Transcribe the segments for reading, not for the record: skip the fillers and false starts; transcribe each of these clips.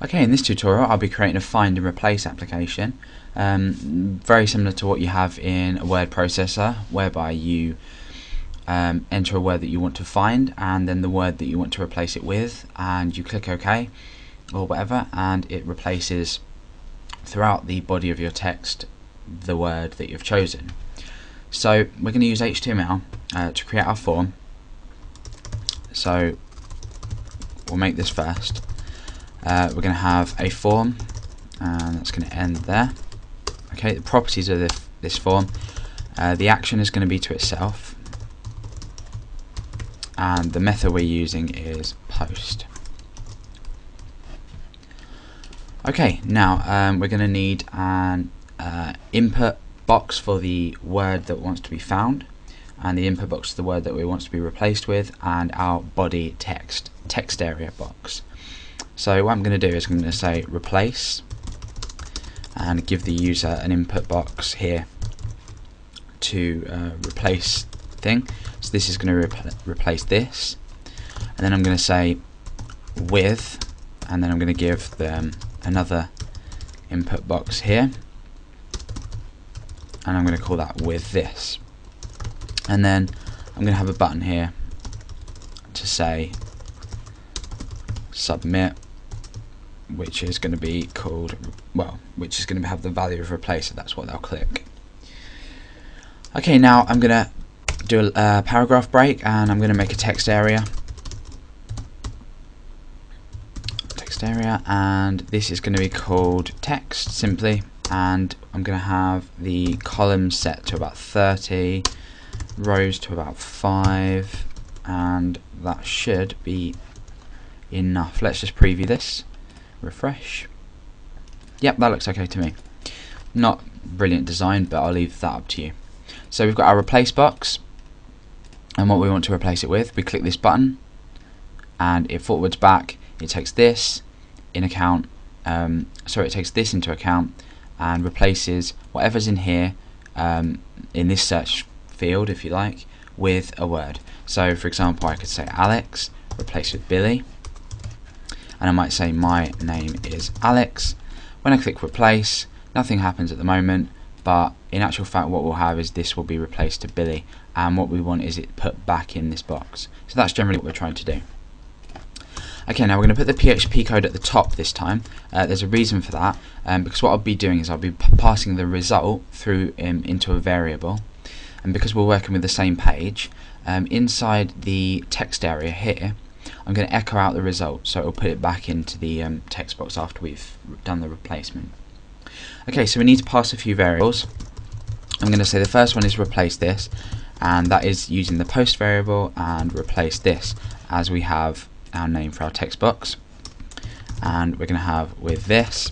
Okay, in this tutorial I'll be creating a find and replace application, very similar to what you have in a word processor, whereby you enter a word that you want to find and then the word that you want to replace it with, and you click OK or whatever, and it replaces throughout the body of your text the word that you've chosen. So we're going to use HTML to create our form. So we'll make this first. We're going to have a form, and that's going to end there. Okay, the properties of this form. The action is going to be to itself, and the method we're using is post. Okay, now we're going to need an input box for the word that wants to be found, and the input box for the word that we want to be replaced with, and our body text area box. So what I'm going to do is I'm going to say replace and give the user an input box here to replace thing. So this is going to replace this, and then I'm going to say with, and then I'm going to give them another input box here, and I'm going to call that with this, and then I'm going to have a button here to say submit, which is going to be called, which is going to have the value of replace, so that's what they'll click. Okay, now I'm going to do a paragraph break, and I'm going to make a text area, and this is going to be called text simply, and I'm going to have the columns set to about 30, rows to about 5, and that should be enough. Let's just preview this, refresh. Yep, that looks okay to me. Not brilliant design, but I'll leave that up to you. So we've got our replace box, and what we want to replace it with. We click this button, and it forwards back. It takes this in account. It takes this into account and replaces whatever's in here, in this search field, if you like, with a word. So, for example, I could say Alex, replace with Billy, and I might say my name is Alex. When I click replace, nothing happens at the moment, but in actual fact what we'll have is this will be replaced to Billy, and what we want is it put back in this box. So that's generally what we're trying to do. Okay, now we're going to put the PHP code at the top this time. There's a reason for that, because what I'll be doing is I'll be passing the result through into a variable, and because we're working with the same page, inside the text area here, I'm going to echo out the result, so it'll put it back into the text box after we've done the replacement. Okay, so we need to pass a few variables. I'm going to say the first one is replace this, and that is using the post variable, and replace this as we have our name for our text box, and we're going to have with this,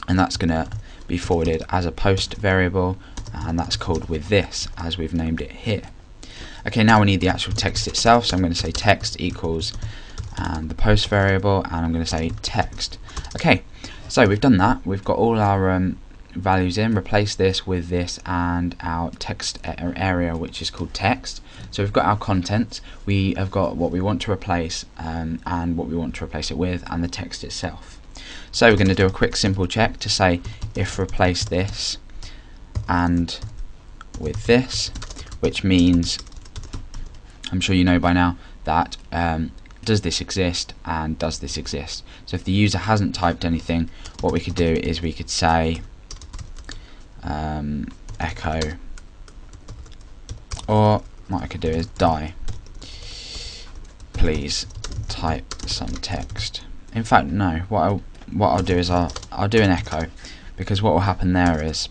and that's going to be forwarded as a post variable, and that's called with this as we've named it here. Okay, now we need the actual text itself, so I'm going to say text equals and the post variable, and I'm going to say text. Okay, so we've done that. We've got all our values in, replace this with this, and our text area, which is called text. So we've got our content, we have got what we want to replace, and what we want to replace it with, and the text itself. So we're going to do a quick simple check to say if replace this and with this, which means, I'm sure you know by now, that does this exist and does this exist. So if the user hasn't typed anything, what we could do is we could say echo, or what I could do is die, please type some text. In fact, no, what I'll do is I'll do an echo, because what will happen there is,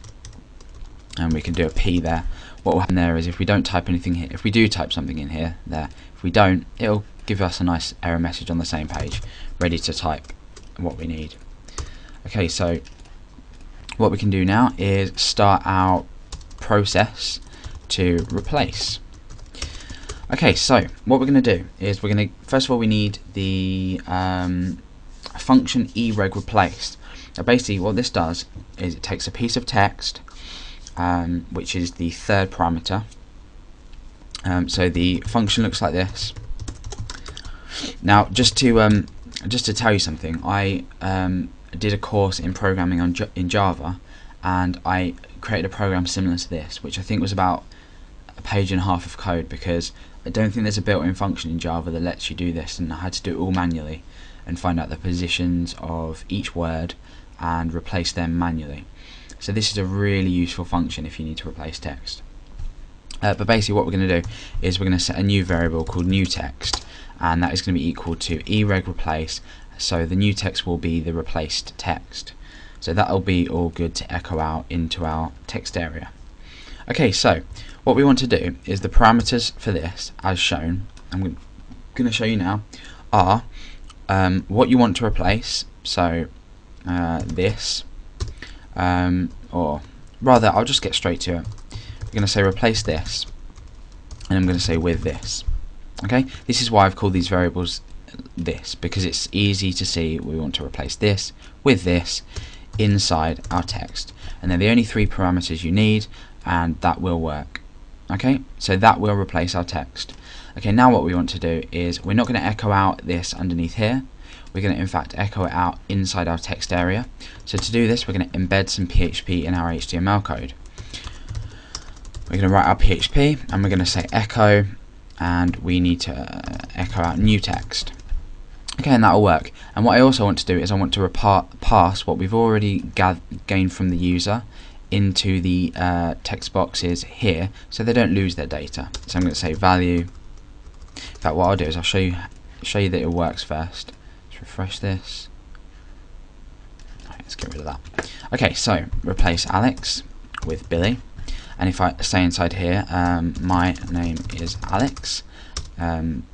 and we can do a P there, what will happen there is if we don't type anything here, if we do type something in here, there, if we don't, it'll give us a nice error message on the same page, ready to type what we need. Okay, so what we can do now is start our process to replace. Okay, so what we're going to do is we're going to, first of all, we need the function ereg replaced. Now basically what this does is it takes a piece of text, which is the third parameter. So the function looks like this. Now just to just to tell you something, I did a course in programming in Java, and I created a program similar to this, which I think was about a page and a half of code, because I don't think there's a built-in function in Java that lets you do this, and I had to do it all manually and find out the positions of each word and replace them manually. So this is a really useful function if you need to replace text. But basically what we're going to do is we're going to set a new variable called new text, and that is going to be equal to ereg replace, so the new text will be the replaced text. So that'll be all good to echo out into our text area. Okay, so what we want to do is the parameters for this, as shown, I'm going to show you now, are what you want to replace, so this, or rather I'll just get straight to it. We're going to say replace this, and I'm going to say with this. Okay, this is why I've called these variables this, because it's easy to see we want to replace this with this inside our text, and they're the only 3 parameters you need, and that will work. Okay, so that will replace our text. Okay, now what we want to do is we're not going to echo out this underneath here. We're going to in fact echo it out inside our text area. So to do this, we're going to embed some PHP in our HTML code. We're going to write our PHP, and we're going to say echo, and we need to echo out new text. Okay, and that will work. And what I also want to do is I want to pass what we've already gained from the user into the text boxes here, so they don't lose their data. So I'm going to say value. In fact, what I'll do is I'll show you that it works first. Let's refresh this. Right, let's get rid of that. Okay, so replace Alex with Billy. And if I say inside here, my name is Alex, and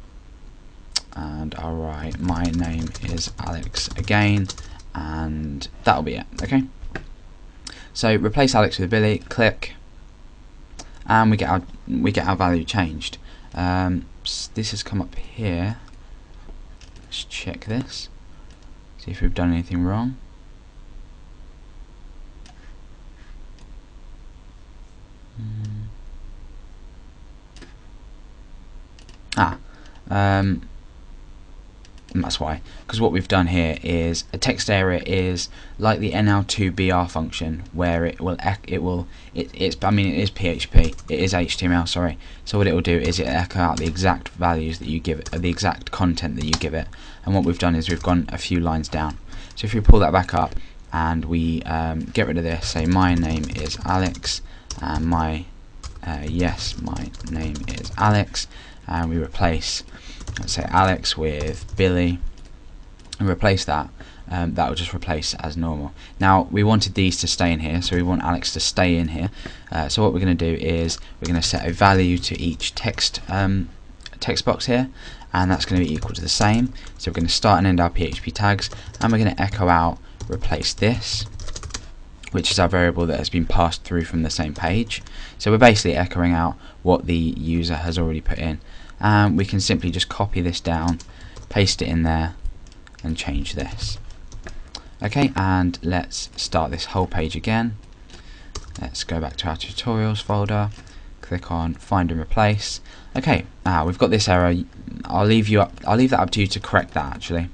I'll write my name is Alex again, and that'll be it. Okay. So replace Alex with Billy. Click, and we get our value changed. This has come up here. Let's check this. See if we've done anything wrong. And that's why, because what we've done here is a text area is like the NL2BR function, where it is PHP, it is HTML, sorry. So what it will do is it echo out the exact values that you give it, the exact content that you give it. And what we've done is we've gone a few lines down. So if we pull that back up and we get rid of this, say my name is Alex, and my name is Alex, and we replace, let's say, Alex with Billy, and replace that. That will just replace as normal. Now we wanted these to stay in here, so we want Alex to stay in here. So what we're going to do is we're going to set a value to each text box here, and that's going to be equal to the same. So we're going to start and end our PHP tags, and we're going to echo out replace this, which is our variable that has been passed through from the same page. So we're basically echoing out what the user has already put in. We can simply just copy this down, paste it in there, and change this. Okay, and let's start this whole page again. Let's go back to our tutorials folder, click on find and replace. Okay, we've got this error. I'll leave that up to you to correct that. Actually,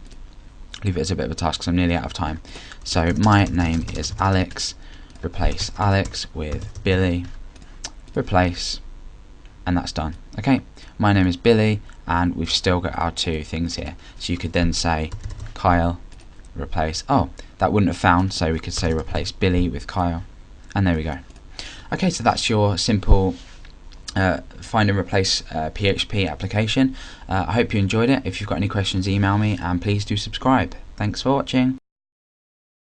leave it as a bit of a task because I'm nearly out of time. So my name is Alex. Replace Alex with Billy. Replace, and that's done. Okay, my name is Billy, and we've still got our 2 things here. So you could then say Kyle, replace. Oh, that wouldn't have found, so we could say replace Billy with Kyle, and there we go. Okay, so that's your simple find and replace PHP application. I hope you enjoyed it. If you've got any questions, email me, and please do subscribe. Thanks for watching.